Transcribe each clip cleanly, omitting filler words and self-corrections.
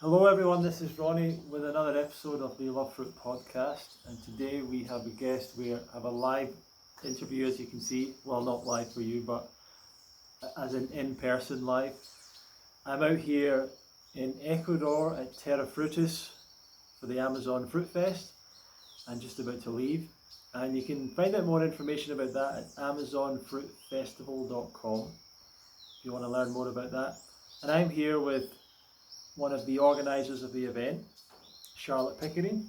Hello everyone, this is Ronnie with another episode of the Love Fruit podcast, and today we have a guest. We have a live interview, as you can see. Well, not live for you, but as in-person live. I'm out here in Ecuador at Terra Frutis for the Amazon Fruit Fest. I'm just about to leave, and you can find out more information about that at amazonfruitfestival.com if you want to learn more about that. And I'm here with one of the organisers of the event, Charlotte Pickering.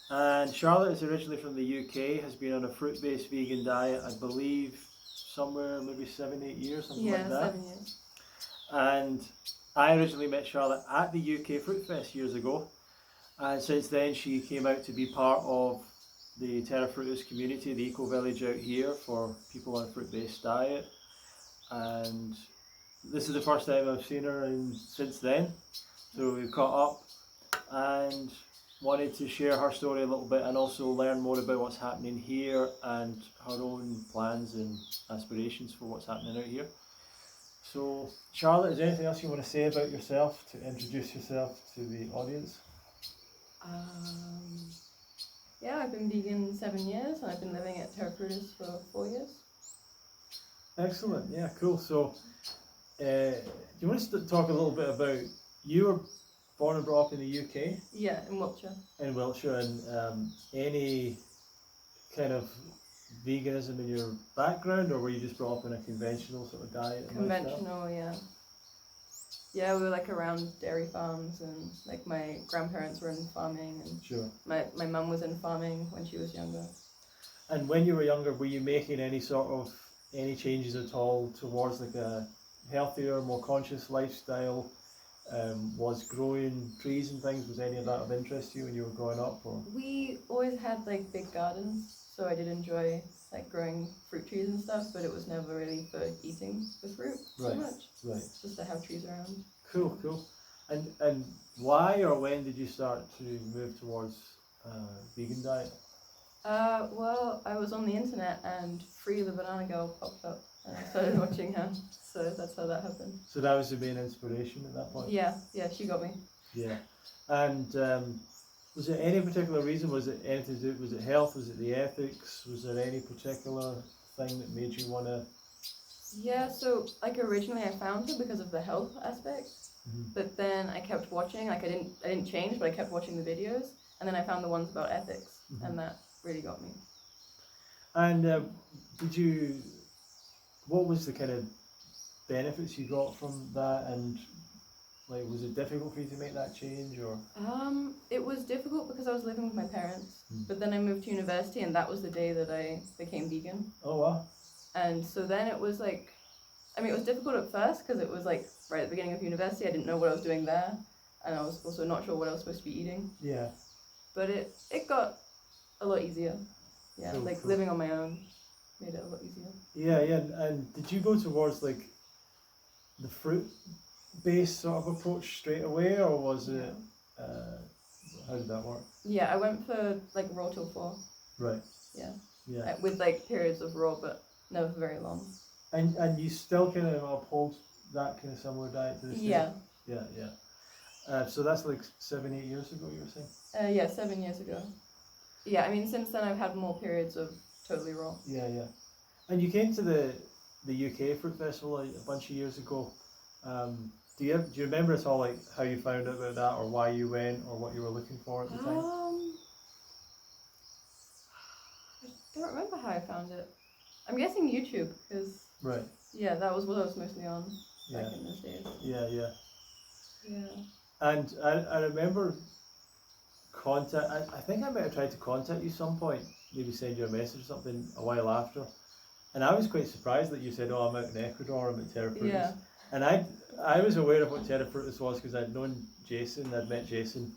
And Charlotte is originally from the UK, has been on a fruit-based vegan diet, I believe, somewhere maybe 7-8 years, something like that. 7 years. And I originally met Charlotte at the UK Fruit Fest years ago. And since then she came out to be part of the Terra Frutis community, the eco village out here for people on a fruit-based diet. And this is the first time I've seen her since then. So we've caught up and wanted to share her story a little bit and also learn more about what's happening here and her own plans and aspirations for what's happening out here. So Charlotte, is there anything else you want to say about yourself to introduce yourself to the audience? Yeah, I've been vegan 7 years and I've been living at Terra Frutis for 4 years. Excellent, yeah, cool. So do you want us to talk a little bit about, you were born and brought up in the UK? Yeah, in Wiltshire. In Wiltshire, and any kind of veganism in your background, or were you just brought up in a conventional sort of diet? Conventional, yeah. Yeah, we were like around dairy farms and like my grandparents were in farming and Sure. my mum was in farming when she was younger. And when you were younger, were you making any changes at all towards like a healthier, more conscious lifestyle? Was growing trees and things, was any of that of interest to you when you were growing up? Or? We always had like big gardens, so I did enjoy like growing fruit trees and stuff, but it was never really for eating the fruit so much. Right. Just to have trees around. Cool. And why or when did you start to move towards vegan diet? Well, I was on the internet and Free the Banana Girl popped up and I started watching her, so that's how that happened. So that was the main inspiration at that point? Yeah, she got me. Yeah. And was there any particular reason? Was it anything to do, was it health? Was it the ethics? Was there any particular thing that made you want to? Yeah, so like originally I found her because of the health aspect, but then I kept watching, like I didn't change, but I kept watching the videos, and then I found the ones about ethics, and that really got me. And what was the kind of benefits you got from that, and like was it difficult for you to make that change, or? It was difficult because I was living with my parents, but then I moved to university and that was the day that I became vegan. Oh wow. And so then it was like, I mean it was difficult at first because it was like right at the beginning of university, I didn't know what I was doing there, and I was also not sure what I was supposed to be eating. Yeah. But it got a lot easier. Yeah, cool. Living on my own made it a lot easier. Yeah, and did you go towards like the fruit-based sort of approach straight away, or was it, how did that work? Yeah, I went for like raw till 4. Right. Yeah. Yeah. With like periods of raw, but never for very long. And you still kind of uphold that kind of similar diet to this day? Yeah. Yeah. So that's like 7-8 years ago, you were saying? Yeah, 7 years ago. Yeah, I mean since then I've had more periods of totally raw. Yeah. And you came to the UK Fruit Festival a bunch of years ago. Do you remember at all like how you found out about that, or why you went, or what you were looking for at the time? I don't remember how I found it. I'm guessing YouTube because yeah, that was what I was mostly on back in those days. Yeah. Yeah. And I remember I think I might have tried to contact you some point, maybe send you a message or something a while after. And I was quite surprised that you said, oh, I'm out in Ecuador, I'm at Terra Frutis. Yeah. And I was aware of what Terra Frutis was because I'd known Jason, I'd met Jason.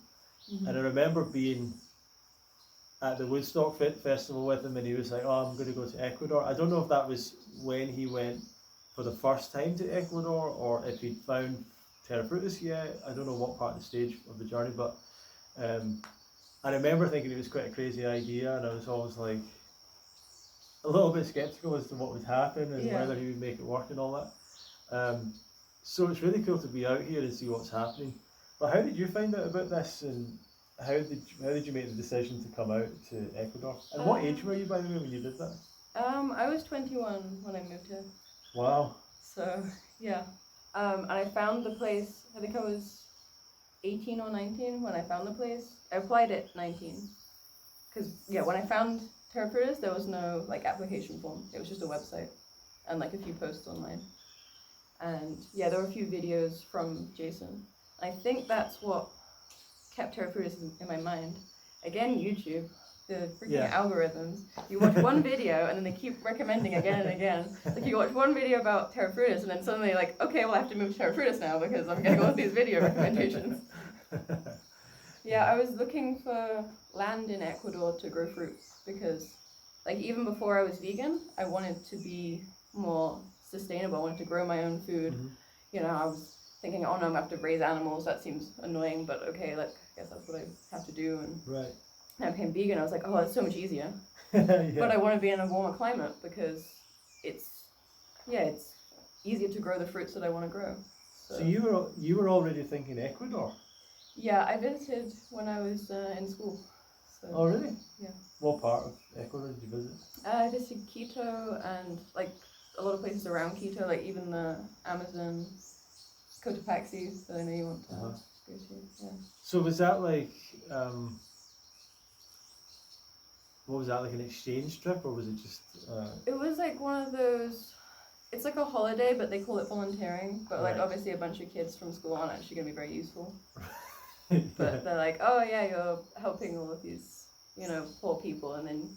And I remember being at the Woodstock Festival with him, and he was like, oh, I'm going to go to Ecuador. I don't know if that was when he went for the first time to Ecuador, or if he'd found Terra Frutis yet. I don't know what part of the stage of the journey, but I remember thinking it was quite a crazy idea, and I was always like a little bit skeptical as to what would happen and whether he would make it work and all that. So it's really cool to be out here and see what's happening. Well, how did you find out about this, and how did you make the decision to come out to Ecuador? And what age were you, by the way, when you did that? I was 21 when I moved here. Wow. So yeah, and I found the place. I think I was 18 or 19 when I found the place. I applied at 19, because yeah, when I found Terra Frutis, there was no like application form. It was just a website and like a few posts online. And yeah, there were a few videos from Jason. I think that's what kept Terra Frutis in my mind. Again, YouTube, the freaking algorithms. You watch one video and then they keep recommending again and again. Like you watch one video about Terra Frutis and then suddenly like, okay, well I have to move to Terra Frutis now because I'm getting all these video recommendations. Yeah, I was looking for land in Ecuador to grow fruits because like even before I was vegan, I wanted to be more sustainable. I wanted to grow my own food. Mm-hmm. You know, I was thinking, oh no, I'm gonna have to raise animals. That seems annoying, but okay, like I guess that's what I have to do. And Right. I became vegan. I was like, oh, that's so much easier. Yeah. But I want to be in a warmer climate because it's easier to grow the fruits that I want to grow. So you were already thinking Ecuador? Yeah, I visited when I was in school. So, Oh really? Yeah. What part of Ecuador did you visit? I visited Quito and like a lot of places around Quito, like even the Amazon, Cotopaxi, that I know you want to go to. Yeah. So was that like, what was that, like an exchange trip, or was it just? It was like one of those. It's like a holiday, but they call it volunteering. But like obviously, a bunch of kids from school aren't actually gonna be very useful. But they're like, oh yeah, you're helping all of these, you know, poor people, and then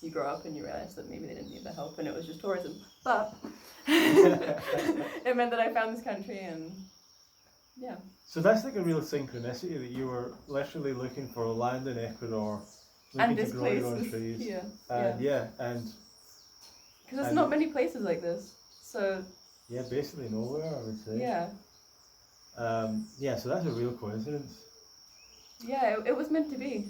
you grow up and you realize that maybe they didn't need the help and it was just tourism. But it meant that I found this country and yeah. So that's like a real synchronicity that you were literally looking for land in Ecuador, looking to grow your own trees. Here. And because there's not many places like this. So yeah, basically nowhere, I would say. Yeah. So that's a real coincidence. Yeah, it was meant to be.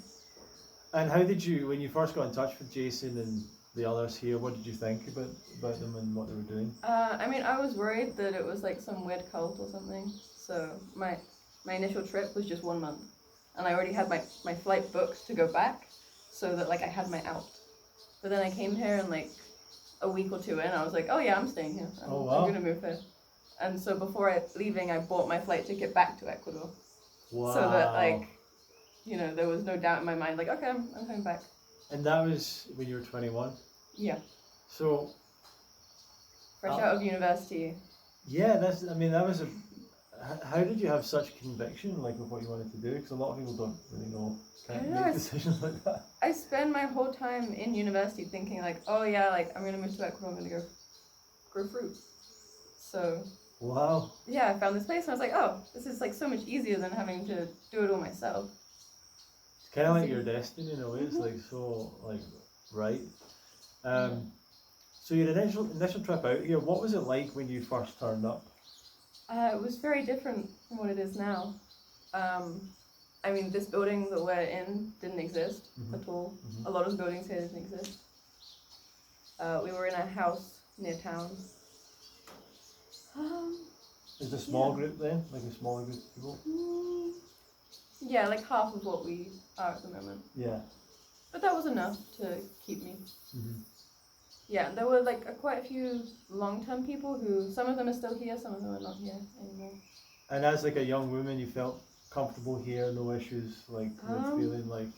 And how did you, when you first got in touch with Jason and the others here, what did you think about them and what they were doing? I mean, I was worried that it was like some weird cult or something. So my initial trip was just 1 month, and I already had my flight booked to go back, so that like I had my out. But then I came here and like a week or two in, I was like, oh yeah, I'm staying here. I'm gonna move here. And so before leaving, I bought my flight ticket back to Ecuador. Wow. So that like, you know, there was no doubt in my mind, like, okay, I'm coming back. And that was when you were 21? Yeah. So fresh out of university. Yeah, that was how did you have such conviction, like, of what you wanted to do? Because a lot of people don't really know, can't make decisions like that. I spend my whole time in university thinking like, oh yeah, like I'm gonna move to Ecuador, I'm gonna go grow fruit. So wow. Yeah, I found this place and I was like, oh, this is like so much easier than having to do it all myself. It's kind of like your destiny in a way. It's like so like right. So your initial trip out here, what was it like when you first turned up? It was very different from what it is now. I mean, this building that we're in didn't exist at all. A lot of buildings here didn't exist. We were in a house near town. Is it a small group then? Like a smaller group of people? Yeah, like half of what we are at the moment. Yeah. But that was enough to keep me. Yeah, there were like quite a few long-term people who, some of them are still here, some of them are not here anymore. And as like a young woman, you felt comfortable here, no issues, like with feeling like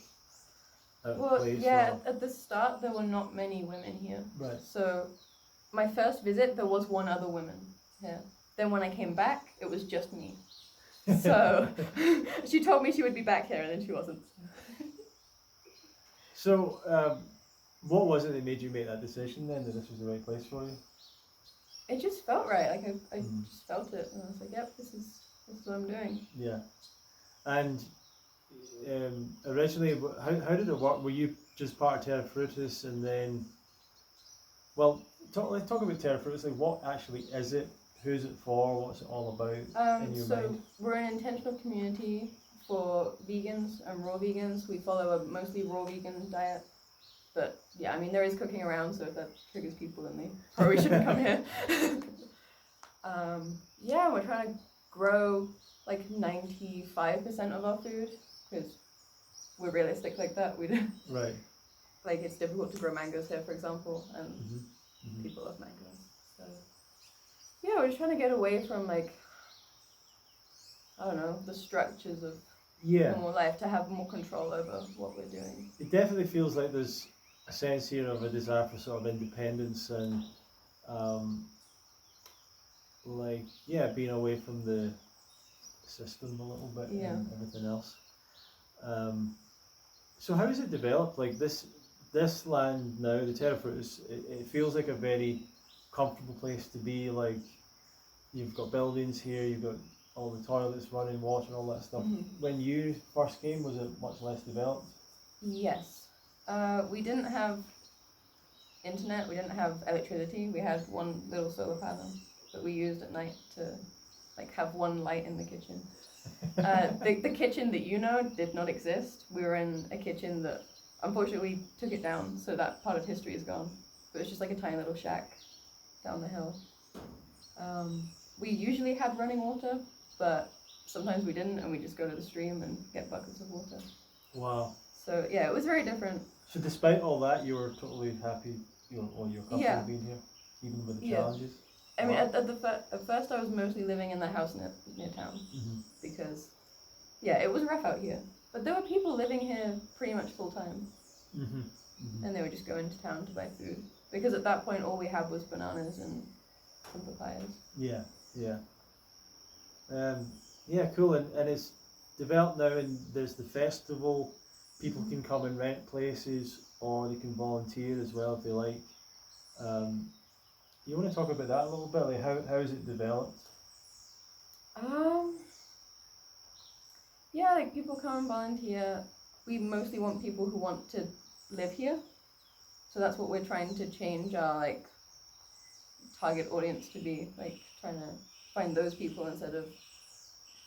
out of place? Yeah, at the start there were not many women here. Right. So my first visit there was one other woman here. Then when I came back, it was just me. So she told me she would be back here and then she wasn't. So what was it that made you make that decision then, that this was the right place for you? It just felt right. Like I just felt it, and I was like, "Yep, this is what I'm doing." Yeah. And originally, how did it work? Were you just part of Terra Frutis, and then? Well, let's talk about Terra Frutis. Like, what actually is it? Who's it for? What's it all about in your mind? We're an intentional community for vegans and raw vegans. We follow a mostly raw vegan diet. But yeah, I mean, there is cooking around, so if that triggers people, then they probably shouldn't come here. Yeah, we're trying to grow like 95% of our food, because we're realistic like that. We don't Right. like it's difficult to grow mangoes here, for example, and Mm-hmm. people love mangoes. So yeah, we're just trying to get away from like I don't know the structures of normal life to have more control over what we're doing. It definitely feels like there's a sense here of a desire for sort of independence and being away from the system a little bit and everything else. So how is it developed? Like this land now, the Terra Frutis, it feels like a very comfortable place to be. Like you've got buildings here, you've got all the toilets, running water, all that stuff. When you first came, was it much less developed? Yes. We didn't have internet, we didn't have electricity. We had one little solar panel that we used at night to like have one light in the kitchen. The kitchen that you know did not exist. We were in a kitchen that unfortunately took it down, so that part of history is gone. But it's just like a tiny little shack down the hill. We usually had running water, but sometimes we didn't, and we just go to the stream and get buckets of water. Wow. So yeah, it was very different. So despite all that, you were totally happy, you're comfortable being here, even with the challenges? I mean, at first I was mostly living in the house near town, because, it was rough out here. But there were people living here pretty much full time, and they would just go into town to buy food. Because at that point, all we had was bananas and some papayas. Cool. And it's developed now, and there's the festival. People can come and rent places, or they can volunteer as well if they like. You want to talk about that a little bit? Like how is it developed? Like people come and volunteer. We mostly want people who want to live here. So that's what we're trying to change our like target audience to be, like trying to find those people instead of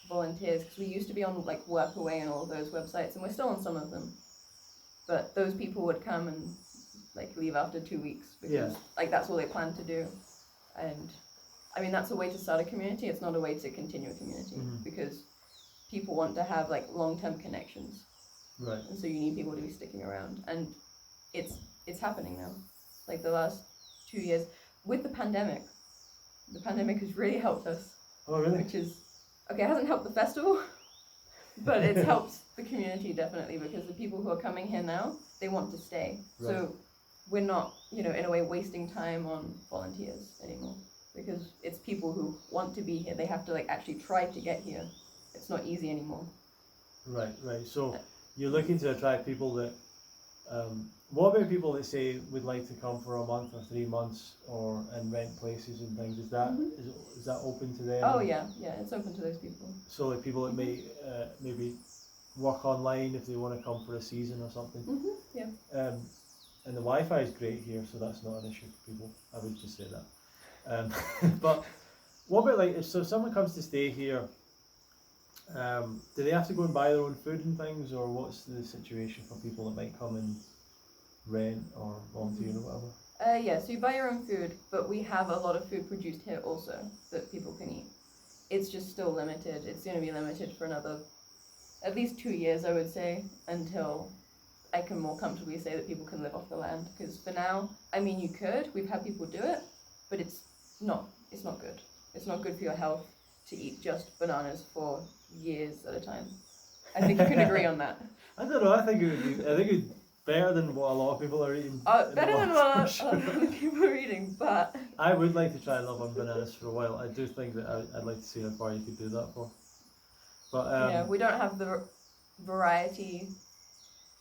volunteers, because we used to be on like Workaway and all of those websites, and we're still on some of them, but those people would come and like leave after 2 weeks because like that's all they planned to do. And I mean, that's a way to start a community. It's not a way to continue a community, because people want to have like long-term connections, right? And so you need people to be sticking around, and it's happening now. Like the last 2 years with the pandemic has really helped us. Oh, really? Which is okay, it hasn't helped the festival, but it's helped the community definitely, because the people who are coming here now, they want to stay. Right. So we're not, in a way wasting time on volunteers anymore, because it's people who want to be here. They have to like actually try to get here. It's not easy anymore. Right. So you're looking to attract people that, what about people that say would like to come for a month or 3 months and rent places and things? Is that is that open to them? Oh yeah, it's open to those people. So like people that may maybe work online if they want to come for a season or something. And the Wi-Fi is great here, so that's not an issue for people. I would just say that. But what about like if someone comes to stay here? Do they have to go and buy their own food and things, or what's the situation for people that might come and rent or volunteer or whatever? So you buy your own food, but we have a lot of food produced here also that people can eat. It's just still limited. It's going to be limited for another, at least 2 years, I would say, until I can more comfortably say that people can live off the land. Because for now, I mean, you could. We've had people do it, but it's not good. It's not good for your health to eat just bananas for years at a time. I think you can agree on that. I don't know. I think it's better than what a lot of people are eating. Better than what a lot of people are eating, but I would like to try and live on bananas for a while. I do think that I'd like to see how far you could do that for. But we don't have the variety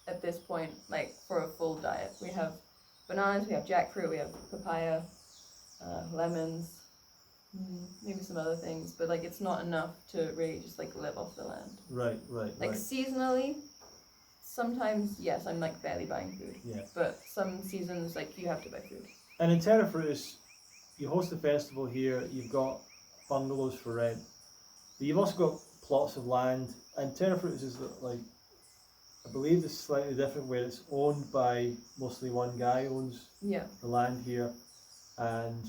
at this point, like for a full diet. We have bananas, we have jackfruit, we have papaya, lemons, maybe some other things, but like it's not enough to really just like live off the land. Right. Like seasonally, sometimes yes, I'm like barely buying food. Yeah. But some seasons, like you have to buy food. And in Terra Frutis, you host a festival here. You've got bungalows for rent, but you've also got plots of land. And Terra Frutis is like, I believe it's slightly different, where it's owned by mostly one guy owns the land here, and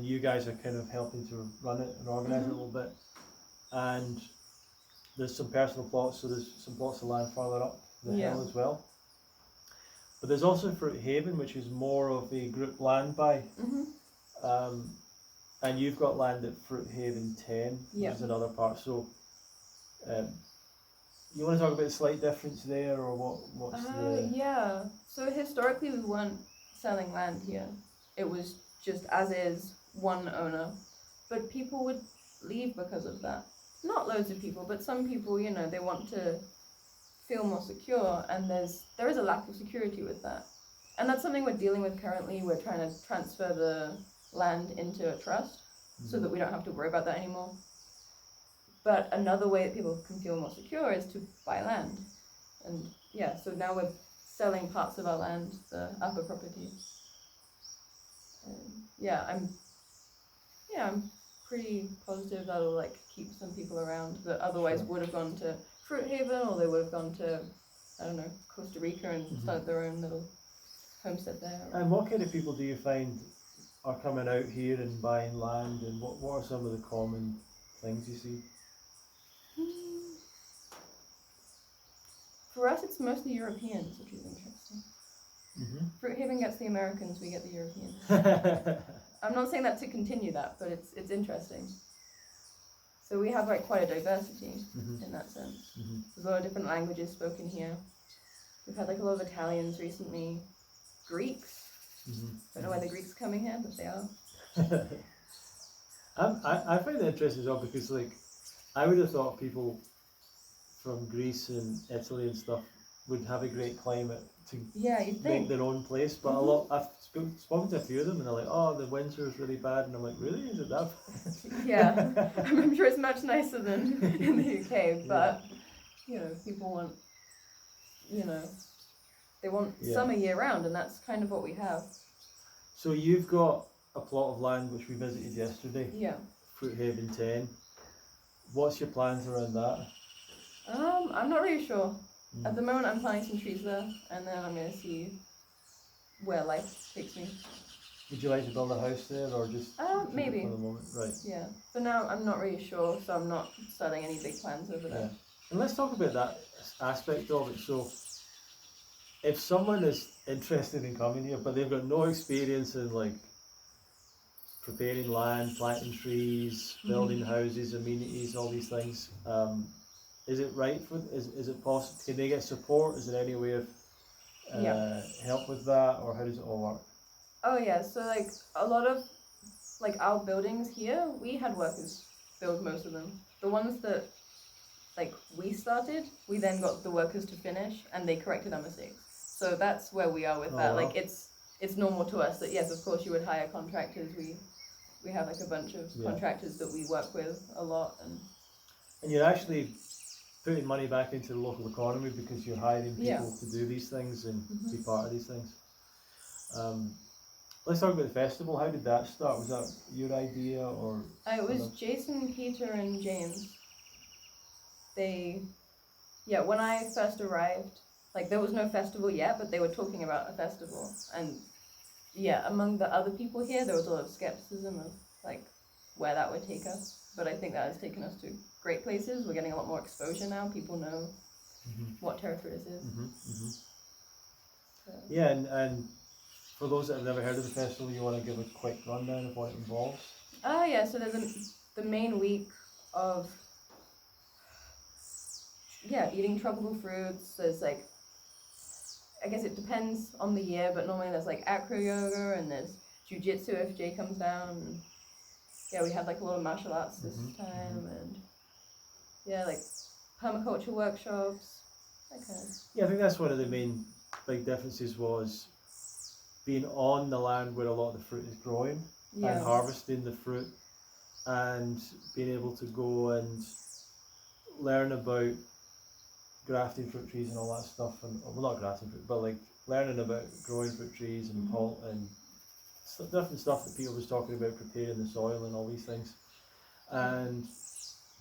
you guys are kind of helping to run it and organize it a little bit. and there's some personal plots, so there's some plots of land further up the hill as well. But there's also Fruit Haven, which is more of a group land buy. And you've got land at Fruit Haven 10, which is another part. So you want to talk about the slight difference there, or what's the... Yeah, so historically we weren't selling land here. It was just as is, one owner. But people would leave because of that. Not loads of people, but some people, you know, they want to feel more secure, and there is a lack of security with that. And that's something we're dealing with currently. We're trying to transfer the land into a trust so that we don't have to worry about that anymore. But another way that people can feel more secure is to buy land. And yeah, so now we're selling parts of our land, the upper property. I'm pretty positive that'll like keep some people around that otherwise would have gone to Fruit Haven, or they would have gone to, I don't know, Costa Rica and started their own little homestead there. And what kind of people do you find are coming out here and buying land, and what are some of the common things you see? For us, it's mostly Europeans, which is interesting. Fruit Haven gets the Americans, we get the Europeans. I'm not saying that to continue that, but it's interesting. So we have like quite a diversity in that sense. There's a lot of different languages spoken here. We've had like a lot of Italians recently, Greeks. Don't know why the Greeks are coming here, but they are. I find it interesting as well, because like I would have thought people from Greece and Italy and stuff would have a great climate to make their own place, but a lot, I've spoken to a few of them and they're like, oh, the winter is really bad, and I'm like, really? Is it that bad? Yeah, I'm sure it's much nicer than in the UK, but you know, people want, you know, they want summer year round, and that's kind of what we have. So you've got a plot of land which we visited yesterday. Fruit Haven 10. What's your plans around that? I'm not really sure. At the moment I'm planting some trees there, and then I'm going to see where life takes me. Would you like to build a house there, or just maybe for the moment? Right. Yeah. For now I'm not really sure, so I'm not starting any big plans over there. And let's talk about that aspect of it. So if someone is interested in coming here, but they've got no experience in like preparing land, planting trees, building houses, amenities, all these things, is it right for? Is it possible? Can they get support? Is there any way of help with that, or how does it all work? Oh yeah, so like a lot of like our buildings here, we had workers build most of them. The ones that like we started, we then got the workers to finish, and they corrected our mistakes. So that's where we are with that. Wow. Like it's normal to us that yes, of course you would hire contractors. We have like a bunch of contractors that we work with a lot, and you're actually putting money back into the local economy because you're hiring people to do these things and be part of these things. Let's talk about the festival. How did that start? Was that your idea, or? It was Jason, Peter, and James. When I first arrived, like there was no festival yet, but they were talking about a festival, and among the other people here, there was a lot of skepticism of like where that would take us. But I think that has taken us to great places. We're getting a lot more exposure now. People know what Terra Frutis is. So. Yeah, and for those that have never heard of the festival, you want to give a quick rundown of what it involves? So there's the main week of eating tropical fruits. There's like, I guess it depends on the year, but normally there's like acro yoga, and there's jiu-jitsu if Jay comes down, and we had like a lot of martial arts this time, and like permaculture workshops, that kind of. Yeah, I think that's one of the main big differences, was being on the land where a lot of the fruit is growing and harvesting the fruit, and being able to go and learn about grafting fruit trees and all that stuff, and well, not grafting fruit, but like learning about growing fruit trees and and different stuff that Peter was talking about, preparing the soil and all these things, and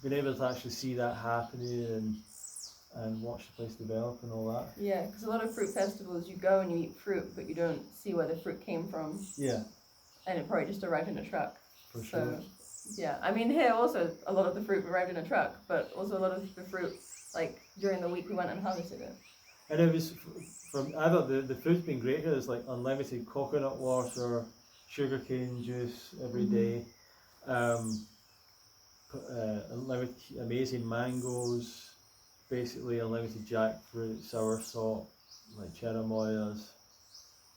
being able to actually see that happening and watch the place develop and all that. Yeah, because a lot of fruit festivals, you go and you eat fruit, but you don't see where the fruit came from. Yeah. And it probably just arrived in a truck. For sure. Yeah, I mean here also a lot of the fruit arrived in a truck, but also a lot of the fruit, like during the week we went and harvested it. And it was I thought the food's been great here. There's like unlimited coconut water, sugarcane juice every day, unlimited amazing mangoes, basically unlimited jackfruit, soursop, like cherimoyas,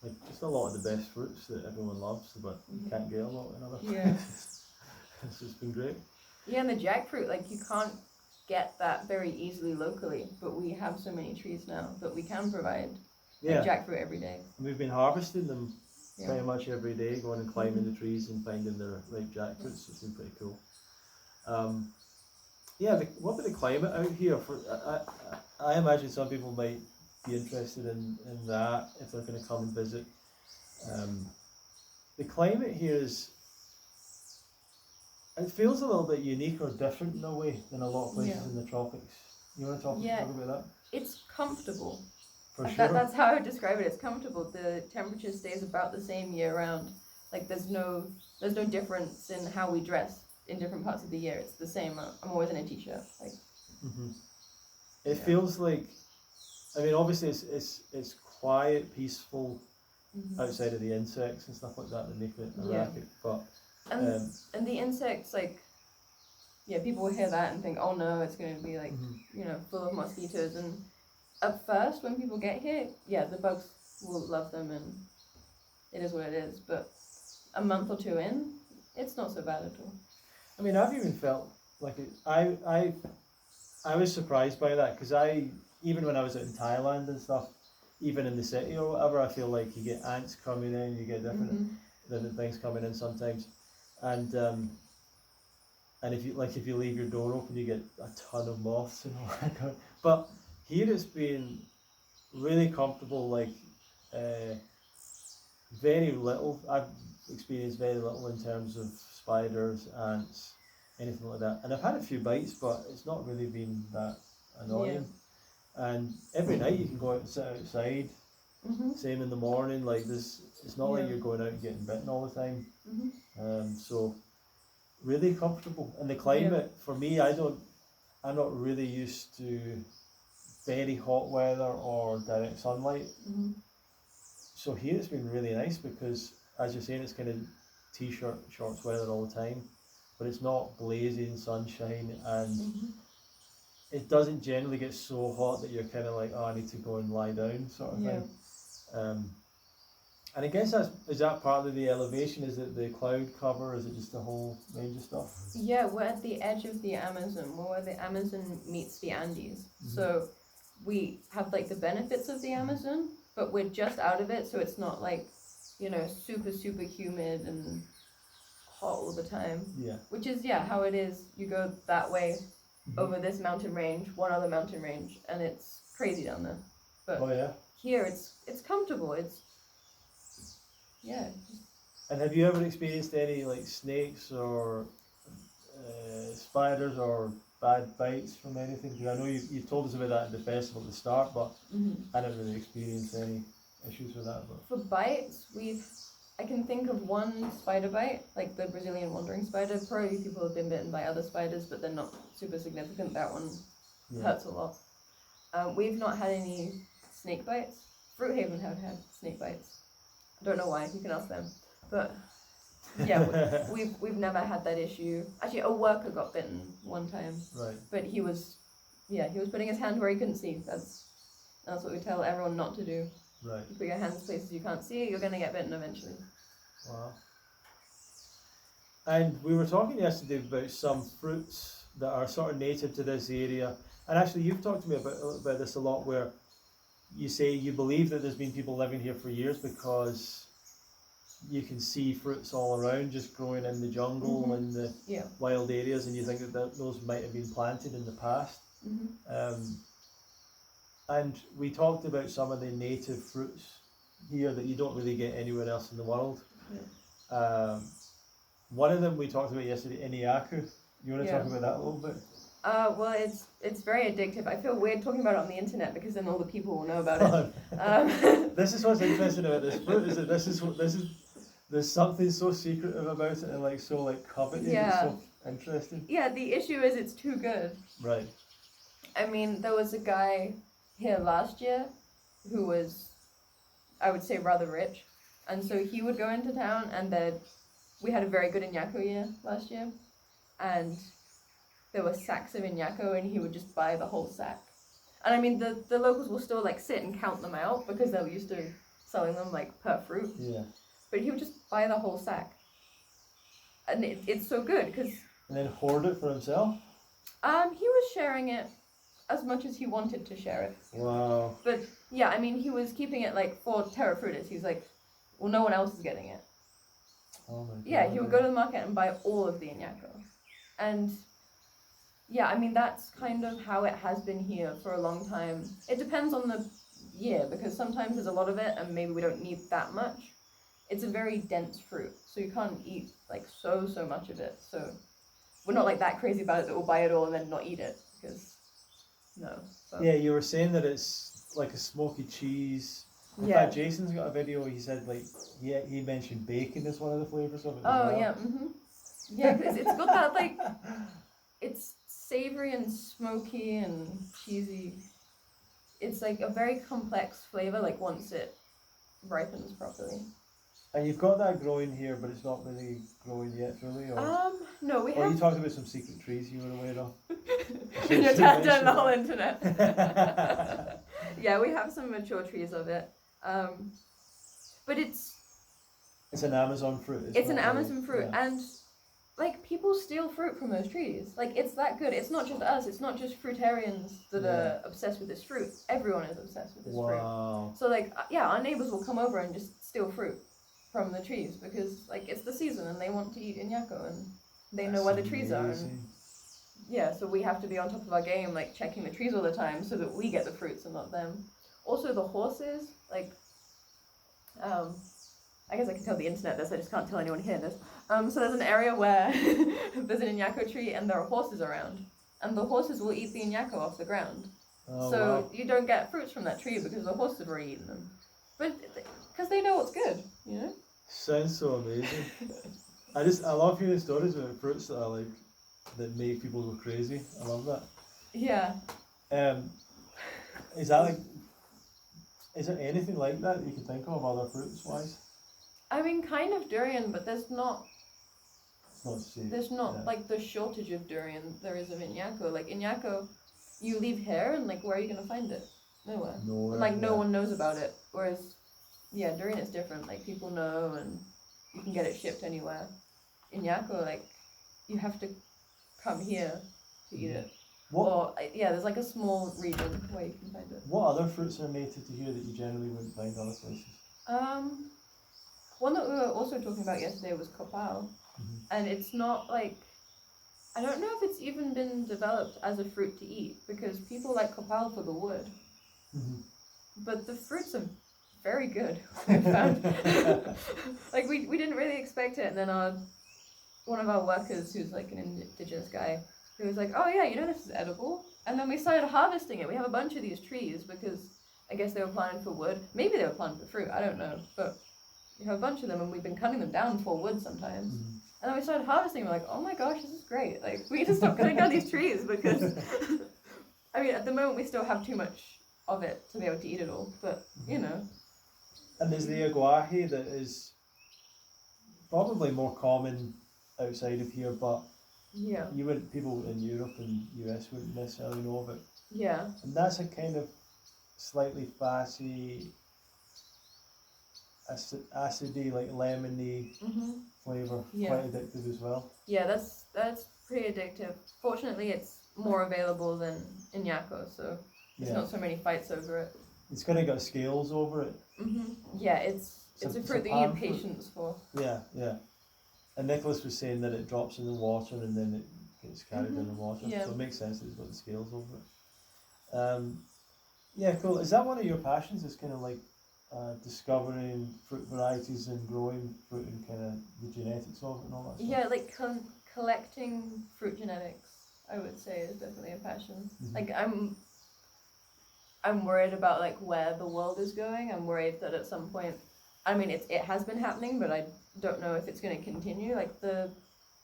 like just a lot of the best fruits that everyone loves, but you can't get a lot in other places. It's just been great. Yeah, and the jackfruit, like you can't get that very easily locally, but we have so many trees now that we can provide jackfruit every day. And we've been harvesting them pretty much every day, going and climbing the trees and finding their ripe jackfruits. It's been pretty cool. What about the climate out here? I imagine some people might be interested in that if they're going to come and visit. The climate here it feels a little bit unique or different in a way than a lot of places in the tropics. You want to talk about that? It's comfortable. For sure. That's how I would describe it. It's comfortable. The temperature stays about the same year round. Like there's no difference in how we dress in different parts of the year. It's the same. I'm always in a t-shirt. Like. It feels like, I mean, obviously it's quiet, peaceful, outside of the insects and stuff like that make it a racket. But and the insects, like, people will hear that and think, oh no, it's going to be like, full of mosquitoes. And at first, when people get here, the bugs will love them and it is what it is. But a month or two in, it's not so bad at all. I mean, I've even felt like I was surprised by that because even when I was out in Thailand and stuff, even in the city or whatever, I feel like you get ants coming in, you get different things coming in sometimes. And if you leave your door open, you get a ton of moths and all that. But here it's been really comfortable. Like very little. I've experienced very little in terms of spiders, ants, anything like that. And I've had a few bites, but it's not really been that annoying. And every night you can go out and sit outside. Same in the morning. Like this, it's not like you're going out and getting bitten all the time. So really comfortable. And the climate for me, I'm not really used to very hot weather or direct sunlight. So here it's been really nice because, as you're saying, it's kind of t-shirt, shorts weather all the time, but it's not blazing sunshine, and it doesn't generally get so hot that you're kind of like, oh, I need to go and lie down sort of thing. And I guess is that part of the elevation? Is it the cloud cover? Is it just the whole range of stuff? Yeah, we're at the edge of the Amazon, where the Amazon meets the Andes. So we have like the benefits of the Amazon, but we're just out of it, so it's not like, super, super humid and hot all the time. Which is, how it is. You go that way over this mountain range, one other mountain range, and it's crazy down there. But here it's comfortable. And have you ever experienced any like snakes or spiders or bad bites from anything? Because I know you told us about that at the festival at the start, but I didn't really experience any issues with that. But for bites, I can think of one spider bite, like the Brazilian wandering spider. Probably people have been bitten by other spiders, but they're not super significant. That one hurts a lot. We've not had any snake bites. Fruithaven have had snake bites. I don't know why. You can ask them. But we've never had that issue. Actually, a worker got bitten one time. Right. But he was putting his hand where he couldn't see. That's what we tell everyone not to do. Right. You put your hands places you can't see, you're going to get bitten eventually. Wow. And we were talking yesterday about some fruits that are sort of native to this area. And actually, you've talked to me about this a lot, where you say you believe that there's been people living here for years because you can see fruits all around just growing in the jungle and the wild areas, and you think that those might have been planted in the past. And we talked about some of the native fruits here that you don't really get anywhere else in the world. One of them we talked about yesterday, Iniaku. You want to talk about that a little bit? Well, it's very addictive. I feel weird talking about it on the internet because then all the people will know about it. This is what's interesting about this fruit, is that this is There's something so secretive about it and like so like coveted. Yeah. It's so interesting. Yeah, the issue is it's too good. Right. I mean, there was a guy here last year who was, I would say, rather rich. And so he would go into town, and then we had a very good Iñaco year last year. And there were sacks of Iñaco, and he would just buy the whole sack. And I mean, the locals will still like sit and count them out because they're used to selling them like per fruit. Yeah. But he would just buy the whole sack. And it's so good because... And then hoard it for himself? He was sharing it as much as he wanted to share it. Wow. But yeah, I mean, he was keeping it like for Terra Frutis. He's like, well, no one else is getting it. Oh my God. Yeah, he would go to the market and buy all of the Iñaco. And yeah, I mean, that's kind of how it has been here for a long time. It depends on the year because sometimes there's a lot of it and maybe we don't need that much. It's a very dense fruit, so you can't eat like so much of it. So we're not like that crazy about it that we'll buy it all and then not eat it because no. But. Yeah, you were saying that it's like a smoky cheese. In Yeah. fact, Jason's got a video. He said like he mentioned bacon as one of the flavors of it. Oh as well. yeah, yeah, because it's got that like, it's savory and smoky and cheesy. It's like a very complex flavor. Like once it ripens properly. And you've got that growing here, but it's not really growing yet, really. Or No, we or have. you talked about some secret trees you were aware of. You're down the whole internet. Yeah, we have some mature trees of it. But it's an Amazon fruit. It's an Amazon fruit, and like people steal fruit from those trees. Like it's that good. It's not just us. It's not just fruitarians that are obsessed with this fruit. Everyone is obsessed with this fruit. Wow. So like our neighbors will come over and just steal fruit from the trees because like it's the season and they want to eat Iñaco and they know where the trees are. And, yeah, so we have to be on top of our game, like checking the trees all the time so that we get the fruits and not them. Also the horses, like, I guess I can tell the internet this, I just can't tell anyone here this. So there's an area where there's an Iñaco tree and there are horses around. And the horses will eat the Iñaco off the ground. Oh, So wow. you don't get fruits from that tree because the horses have already eaten them. But, because they know what's good, you know? Sounds so amazing. I love hearing stories about fruits that are like, that make people go crazy. I love that. Yeah. Is that like, is there anything like that you can think of other fruits wise? I mean, kind of durian, but there's not It's not safe. There's not like the shortage of durian there is of Iñaco. Like Iñaco, you leave here and like where are you gonna find it? Nowhere. Nowhere. Like no one knows about it. Whereas, yeah, durian is different. Like people know and you can get it shipped anywhere. Iñaco, like you have to come here to eat it. Or there's like a small region where you can find it. What other fruits are native to here that you generally wouldn't find other places? One that we were also talking about yesterday was copal. And it's not like, I don't know if it's even been developed as a fruit to eat because people like copal for the wood. But the fruits are very good, I found. Like we didn't really expect it, and then one of our workers who's like an indigenous guy, he was like, oh yeah, you know this is edible. And then we started harvesting it. We have a bunch of these trees because I guess they were planted for wood. Maybe they were planted for fruit, I don't know. But we have a bunch of them and we've been cutting them down for wood sometimes. And then we started harvesting, we're like, oh my gosh, this is great. Like, we need to stop cutting down these trees because, I mean, at the moment we still have too much of it to be able to eat it all, but, you know. And there's the aguaje that is probably more common outside of here, but people in Europe and US wouldn't necessarily know of it. Yeah. And that's a kind of slightly fassy, acidy, like lemony flavour, quite addictive as well. Yeah, that's pretty addictive. Fortunately, it's more available than Iñaco, so there's not so many fights over it. It's kind of got scales over it. Yeah, it's a fruit that you need patience for. Yeah. And Nicholas was saying that it drops in the water and then it gets carried in the water, so it makes sense that it's got the scales over it. Yeah, cool. Is that one of your passions? Is kind of like discovering fruit varieties and growing fruit and kind of the genetics of it and all that stuff? Yeah, like collecting fruit genetics, I would say, is definitely a passion. Like I'm worried about like where the world is going. I'm worried that at some point I mean, it has been happening, but I don't know if it's going to continue. Like the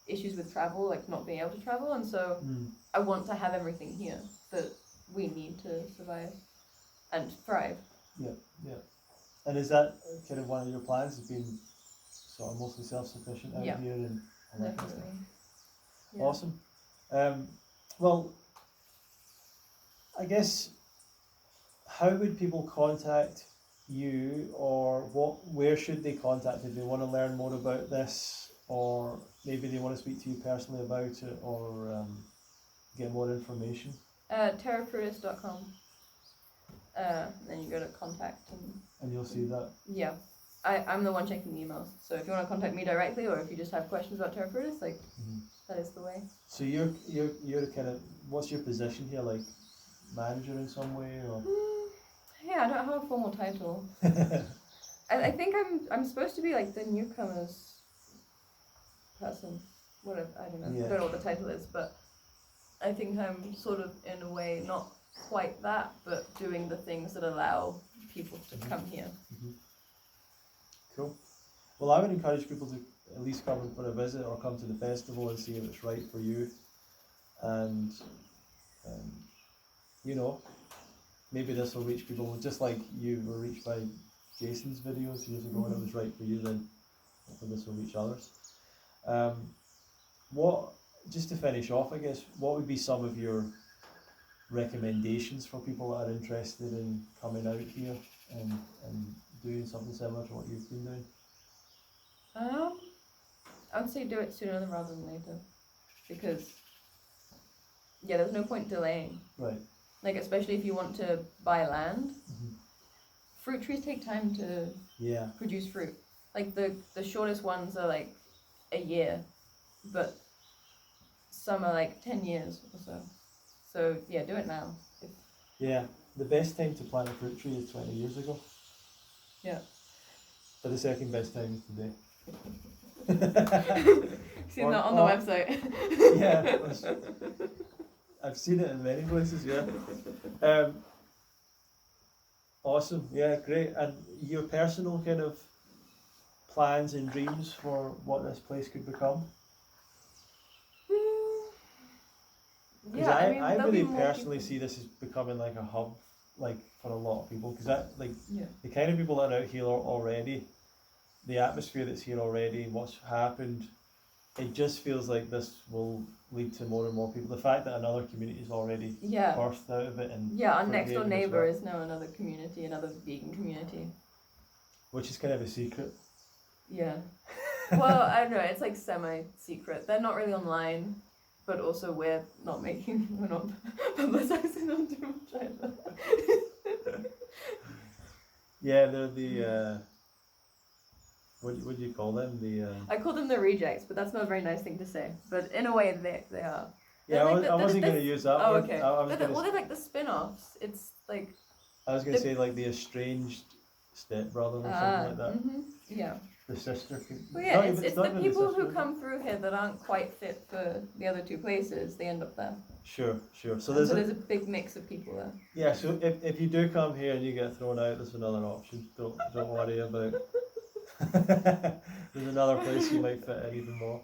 issues with travel, like not being able to travel, and so I want to have everything here that we need to survive and thrive. Yeah, yeah. And is that kind of one of your plans? Has been sort of mostly self-sufficient out Yeah. here and all that kind of Definitely. stuff? Yeah. Awesome. Well, I guess, how would people contact you, or where should they contact if they want to learn more about this, or maybe they want to speak to you personally about it, or get more information? Terrafrutis.com. Then you go to contact and you'll see that. Yeah. I'm the one checking the emails. So if you want to contact me directly, or if you just have questions about Terra Frutis, like that is the way. So you're kind of, what's your position here, like manager in some way, or? Yeah, I don't have a formal title. I think I'm supposed to be like the newcomers person. Whatever, I don't know. Yeah. I don't know what the title is, but I think I'm sort of in a way not quite that, but doing the things that allow people to come here. Cool. Well, I would encourage people to at least come for a visit or come to the festival and see if it's right for you. And, you know, maybe this will reach people just like you were reached by Jason's videos years ago, and it was right for you, then hopefully this will reach others. Just to finish off, I guess, what would be some of your recommendations for people that are interested in coming out here and doing something similar to what you've been doing? I would say do it sooner rather than later, because there's no point delaying. Right. Like, especially if you want to buy land, fruit trees take time to produce fruit. Like the shortest ones are like a year, but some are like 10 years or so. So do it now. Yeah, the best time to plant a fruit tree is 20 years ago. Yeah. But the second best time is today. Seen that on the website. Yeah, I've seen it in many places. Yeah. Awesome. Yeah, great. And your personal kind of plans and dreams for what this place could become? Because I really personally see this as becoming like a hub, like for a lot of people, because the kind of people that are out here already, the atmosphere that's here already, what's happened, it just feels like this will lead to more and more people. The fact that another community is already birthed out of it, and our next door neighbour is now another community, another vegan community, which is kind of a secret. Yeah. Well, I don't know. It's like semi-secret. They're not really online. But also we're not publicizing them too much either. Yeah, they're the, what do you call them? I call them the rejects, but that's not a very nice thing to say. But in a way, they are. Yeah, I wasn't going to use that word. Okay. They're like the spin-offs. It's like... I was going to say like the estranged stepbrother or something like that. Yeah. The sister. Well, yeah, it's the people who come through here that aren't quite fit for the other two places. They end up there. Sure. So there's a big mix of people there. Yeah. So if you do come here and you get thrown out, there's another option. Don't worry about. There's another place you might fit in even more.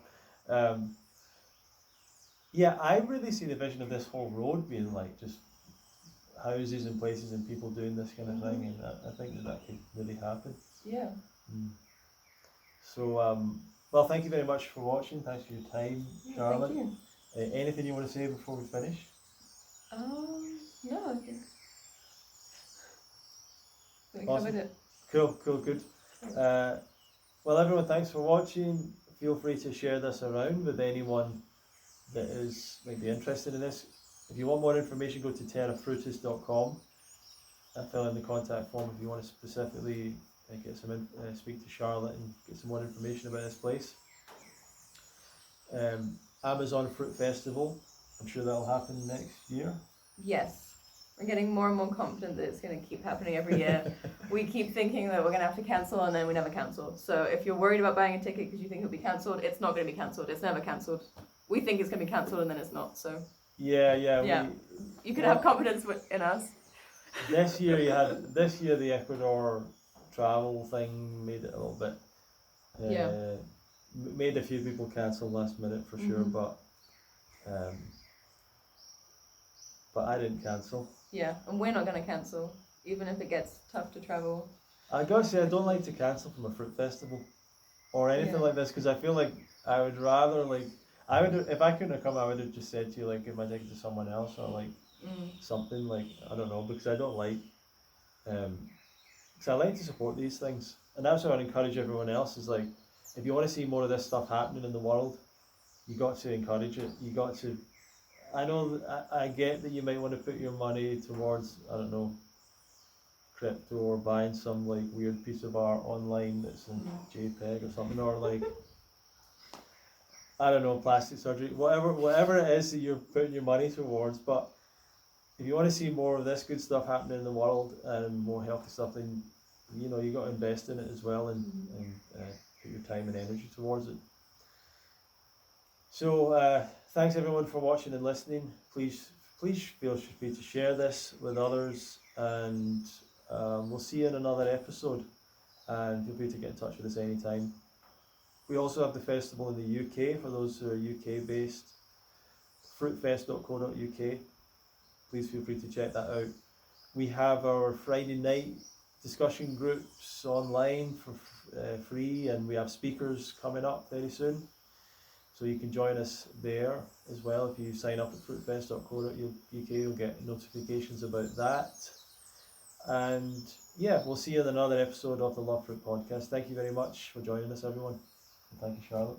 I really see the vision of this whole road being like just houses and places and people doing this kind of thing, and I think that could really happen. Yeah. So, well, thank you very much for watching. Thanks for your time, Charlotte. Thank you. Anything you want to say before we finish? No, I think we awesome. covered it. Cool, good. Well, everyone, thanks for watching. Feel free to share this around with anyone that might be interested in this. If you want more information, go to terrafrutis.com and fill in the contact form if you want to specifically speak to Charlotte and get some more information about this place. Amazon Fruit Festival, I'm sure that'll happen next year. Yes, we're getting more and more confident that it's going to keep happening every year. We keep thinking that we're going to have to cancel, and then we never cancel. So if you're worried about buying a ticket because you think it'll be cancelled, it's not going to be cancelled. It's never cancelled. We think it's going to be cancelled, and then it's not. So yeah. You can have confidence in us. This year the Ecuador travel thing made it a little bit. Made a few people cancel last minute for sure, but I didn't cancel. Yeah, and we're not going to cancel, even if it gets tough to travel. I gotta say, I don't like to cancel from a fruit festival or anything like this, because I feel like I would rather, like, if I couldn't have come, I would have just said to you, like, give my ticket to someone else, or like something, like, I don't know, because I don't like, because I like to support these things, and that's what I'd encourage everyone else, is like, if you want to see more of this stuff happening in the world, you got to encourage it. You got to, I know, I get that you might want to put your money towards, I don't know, crypto, or buying some like weird piece of art online that's in JPEG or something, or like, I don't know, plastic surgery, whatever it is that you're putting your money towards. But if you want to see more of this good stuff happening in the world and more healthy stuff, then you know you got to invest in it as well, and put your time and energy towards it. So thanks everyone for watching and listening. Please feel free to share this with others, and we'll see you in another episode, and feel free to get in touch with us anytime. We also have the festival in the UK for those who are UK based, fruitfest.co.uk. Please feel free to check that out. We have our Friday night discussion groups online for free, and we have speakers coming up very soon. So you can join us there as well. If you sign up at fruitfest.co.uk, you'll get notifications about that. And yeah, we'll see you in another episode of the Love Fruit podcast. Thank you very much for joining us, everyone. And thank you, Charlotte.